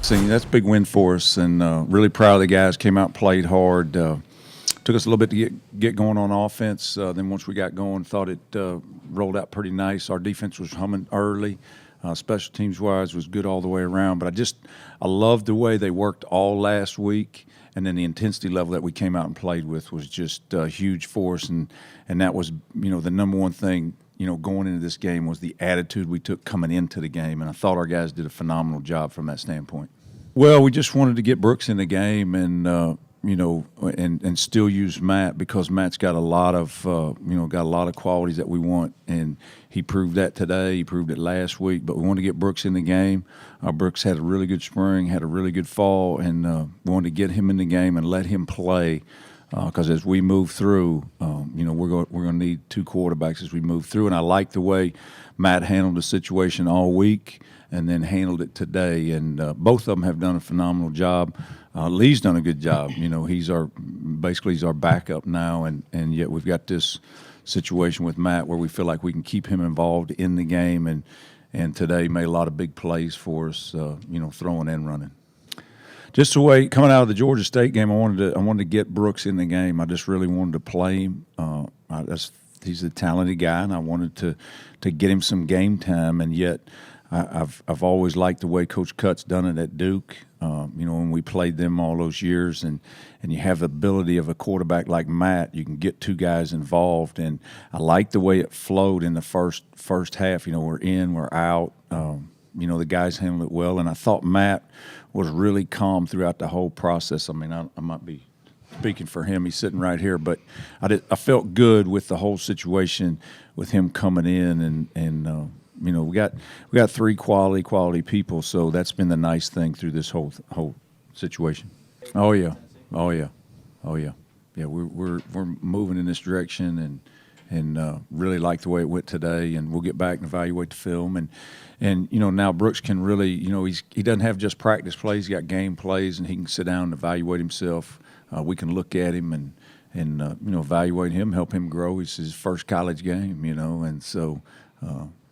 that's a big win for us, and really proud of the guys. Came out and played hard. Took us a little bit to get going on offense. Then once we got going, thought it rolled out pretty nice. Our defense was humming early. Special teams-wise was good all the way around. But I loved the way they worked all last week, and then the intensity level that we came out and played with was just huge for us. And that was, the number one thing, going into this game was the attitude we took coming into the game. And I thought our guys did a phenomenal job from that standpoint. Well, we just wanted to get Brooks in the game and and still use Matt, because Matt's got a lot of qualities that we want, and he proved that today. He proved it last week, but we want to get Brooks in the game. Brooks had a really good spring, had a really good fall, and we wanted to get him in the game and let him play, because as we move through, we're going to need two quarterbacks as we move through. And I like the way Matt handled the situation all week and then handled it today, and both of them have done a phenomenal job. Lee's done a good job. He's our backup now, and yet we've got this situation with Matt where we feel like we can keep him involved in the game, and today made a lot of big plays for us, throwing and running. Just the way coming out of the Georgia State game, I wanted to get Brooks in the game. I just really wanted to play him. He's a talented guy, and I wanted to get him some game time, and yet I've always liked the way Coach Cutt's done it at Duke. When we played them all those years, and you have the ability of a quarterback like Matt, you can get two guys involved, and I like the way it flowed in the first half. We're in, we're out. The guys handled it well, and I thought Matt was really calm throughout the whole process. I mean, I might be speaking for him. He's sitting right here, but I felt good with the whole situation with him coming in, and we got three quality people, so that's been the nice thing through this whole situation. Oh yeah. Yeah, we're moving in this direction, and really like the way it went today. And we'll get back and evaluate the film, and now Brooks can really, he doesn't have just practice plays; he's got game plays, and he can sit down and evaluate himself. We can look at him and evaluate him, help him grow. It's his first college game, and so.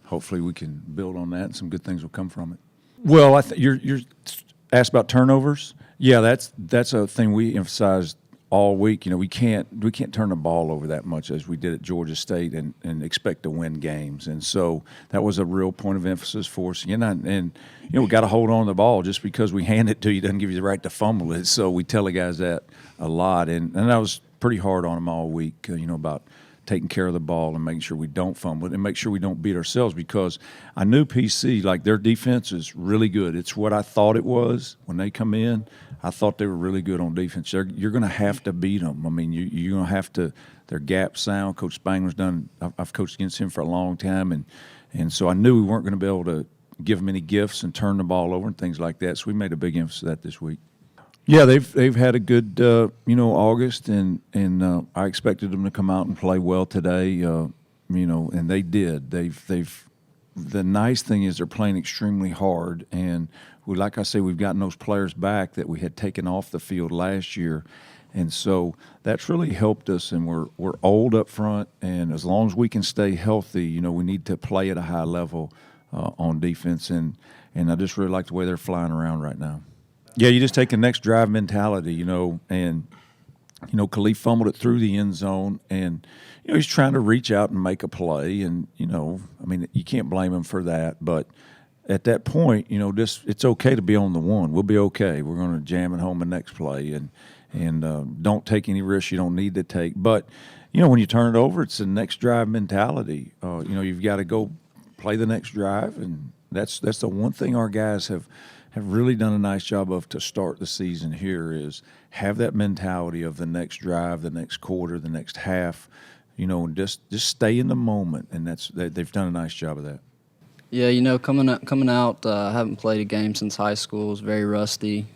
Hopefully we can build on that, and some good things will come from it. Well, you're asked about turnovers. Yeah, that's a thing we emphasized all week. We can't turn the ball over that much as we did at Georgia State and expect to win games. And so that was a real point of emphasis for us. We got to hold on to the ball. Just because we hand it to you doesn't give you the right to fumble it. So we tell the guys that a lot, and that was pretty hard on them all week. About taking care of the ball and making sure we don't fumble it and make sure we don't beat ourselves, because I knew PC, like, their defense is really good. It's what I thought it was when they come in. I thought they were really good on defense. You're going to have to beat them. I mean, you're going to have to – their gap sound. Coach Spangler's done – I've coached against him for a long time, and so I knew we weren't going to be able to give them any gifts and turn the ball over and things like that, so we made a big emphasis of that this week. Yeah, they've had a good August, and I expected them to come out and play well today, and they did. The nice thing is they're playing extremely hard, and like I say, we've gotten those players back that we had taken off the field last year, and so that's really helped us. And we're old up front, and as long as we can stay healthy, we need to play at a high level on defense, and I just really like the way they're flying around right now. Yeah, you just take the next drive mentality, and Khalif fumbled it through the end zone, and he's trying to reach out and make a play, and you can't blame him for that. But at that point, it's okay to be on the one. We'll be okay. We're going to jam it home the next play, and don't take any risks you don't need to take. But when you turn it over, it's the next drive mentality. You've got to go play the next drive, and that's the one thing our guys have really done a nice job of to start the season here, is have that mentality of the next drive, the next quarter, the next half, just stay in the moment, and they've done a nice job of that. Yeah, coming out, I haven't played a game since high school. Was very rusty.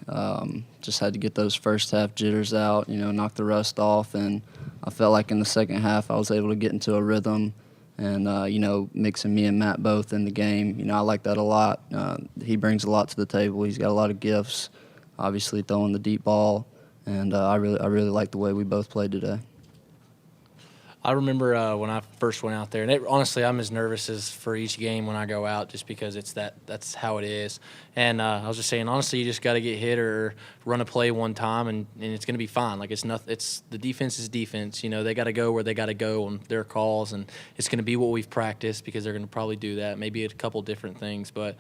Just had to get those first half jitters out, knock the rust off, and I felt like in the second half I was able to get into a rhythm. And, mixing me and Matt both in the game, I like that a lot. He brings a lot to the table. He's got a lot of gifts, obviously throwing the deep ball, and I really like the way we both played today. I remember when I first went out there, and honestly, I'm as nervous as for each game when I go out, just because that's how it is. And I was just saying, honestly, you just got to get hit or run a play one time, and it's going to be fine. Like it's nothing. It's the defense is defense. You know, they got to go where they got to go on their calls, and it's going to be what we've practiced because they're going to probably do that. Maybe a couple different things, but.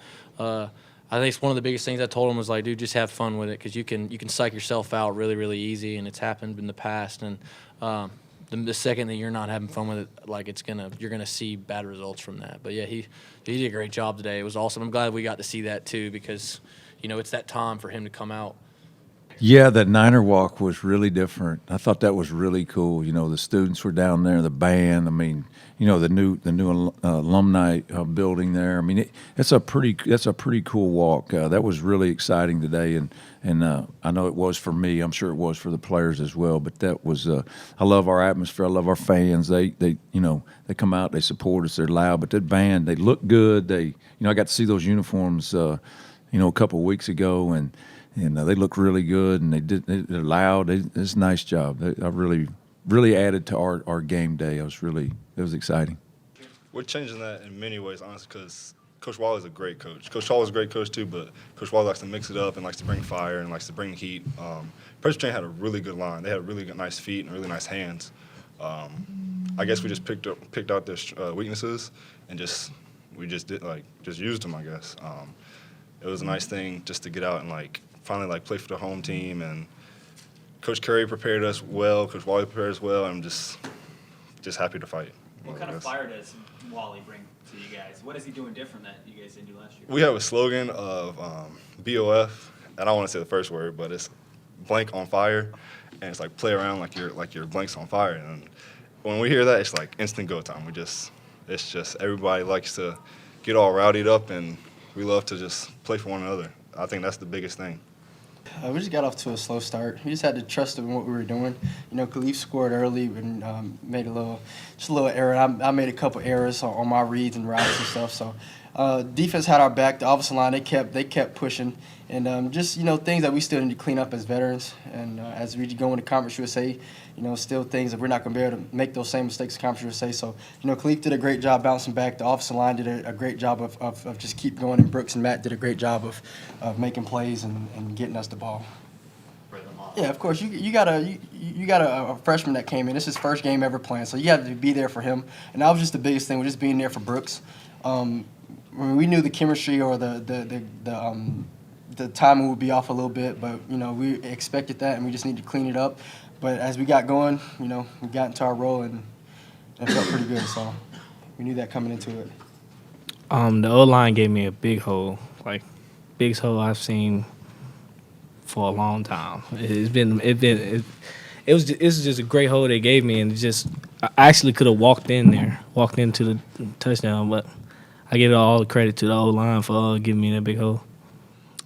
I think it's one of the biggest things I told him was like, dude, just have fun with it because you can psych yourself out really, really easy, and it's happened in the past. And the second that you're not having fun with it, like you're gonna see bad results from that. But yeah, he did a great job today. It was awesome. I'm glad we got to see that too because it's that time for him to come out. Yeah, that Niner walk was really different. I thought that was really cool. The students were down there, the band. I mean, the new alumni building there. I mean, that's a pretty cool walk. That was really exciting today, and I know it was for me. I'm sure it was for the players as well. But that was I love our atmosphere. I love our fans. They come out, they support us. They're loud. But that band, they look good. I got to see those uniforms a couple of weeks ago, and they look really good, and they're loud. It's a nice job. I really added to our game day. It was exciting. We're changing that in many ways, honestly, because Coach Wall is a great coach. Coach Hall is a great coach too, but Coach Wall likes to mix it up and likes to bring fire and likes to bring heat. Presbyterian had a really good line. They had really nice feet and really nice hands. I guess we just picked out their weaknesses and just used them, I guess. It was a nice thing just to get out and finally play for the home team, and Coach Curry prepared us well, Coach Wally prepared us well, and I'm just happy to fight. What kind of fire does Wally bring to you guys? What is he doing different that you guys didn't do last year? We have a slogan of BOF, and I don't want to say the first word, but it's blank on fire, and it's like play around like your blank's on fire. And when we hear that, it's like instant go time. It's just everybody likes to get all rowdied up, and we love to just play for one another. I think that's the biggest thing. We just got off to a slow start. We just had to trust in what we were doing. Khalif scored early and made a little error. I made a couple errors on my reads and routes and stuff. So defense had our back. The offensive line, they kept pushing. And just things that we still need to clean up as veterans. And as we go into Conference USA, still things that we're not going to be able to make those same mistakes in Conference USA. So, Khalif did a great job bouncing back. The offensive line did a great job of just keep going. And Brooks and Matt did a great job of making plays and getting us the ball. Yeah, of course. You got a freshman that came in. This is his first game ever playing, so you have to be there for him. And that was just the biggest thing, was just being there for Brooks. We knew the chemistry or the timing would be off a little bit, but we expected that, and we just need to clean it up. But as we got going, we got into our role, and it felt pretty good. So we knew that coming into it. The O-line gave me a big hole, biggest hole I've seen for a long time. It was just a great hole they gave me, and I actually could have walked into the touchdown, but I give all the credit to the O-line for giving me that big hole.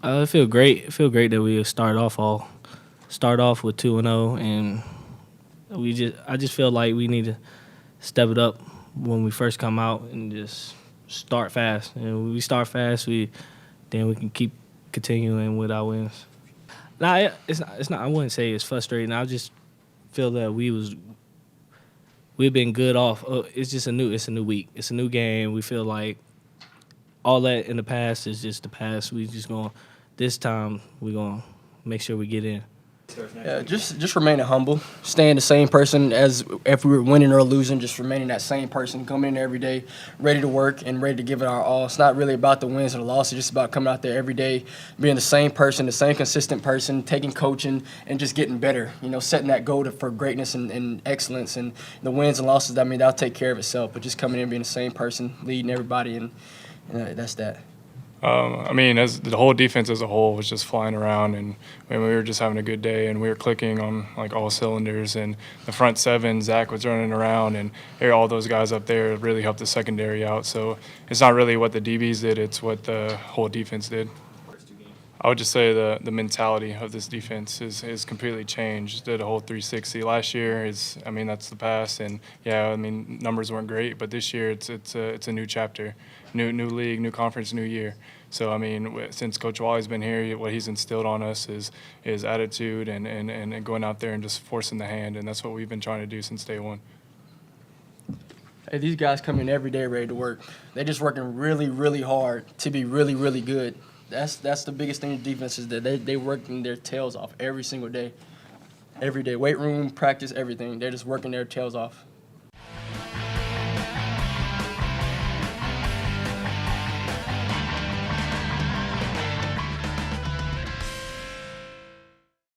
It feel great. It feel great that we start off with 2-0, and I just feel like we need to step it up when we first come out and just start fast. And when we start fast, then we can keep continuing with our wins. Nah, it's not. I wouldn't say it's frustrating. I just feel that we've been good off. It's just a new week. It's a new game. We feel like all that in the past is just the past. This time we're gonna make sure we get in. Yeah, just remaining humble, staying the same person as if we were winning or losing, just remaining that same person, coming in every day, ready to work and ready to give it our all. It's not really about the wins or the losses, it's just about coming out there every day, being the same person, the same consistent person, taking coaching and just getting better, setting that goal for greatness and excellence. And the wins and losses, that'll take care of itself, but just coming in being the same person, leading everybody, and that's that. As the whole defense as a whole was just flying around, and we were just having a good day, and we were clicking on all cylinders. And the front seven, Zach was running around, and all those guys up there really helped the secondary out. So it's not really what the DBs did; it's what the whole defense did. I would just say the mentality of this defense is completely changed. Did a whole 360 last year. That's the past, and numbers weren't great, but this year it's a new chapter, new league, new conference, new year. So since Coach Wally's been here, what he's instilled on us is attitude and going out there and just forcing the hand, and that's what we've been trying to do since day one. Hey, these guys come in every day ready to work. They're just working really, really hard to be really, really good. That's the biggest thing in defense is that they working their tails off every single day. Every day, weight room, practice, everything. They're just working their tails off.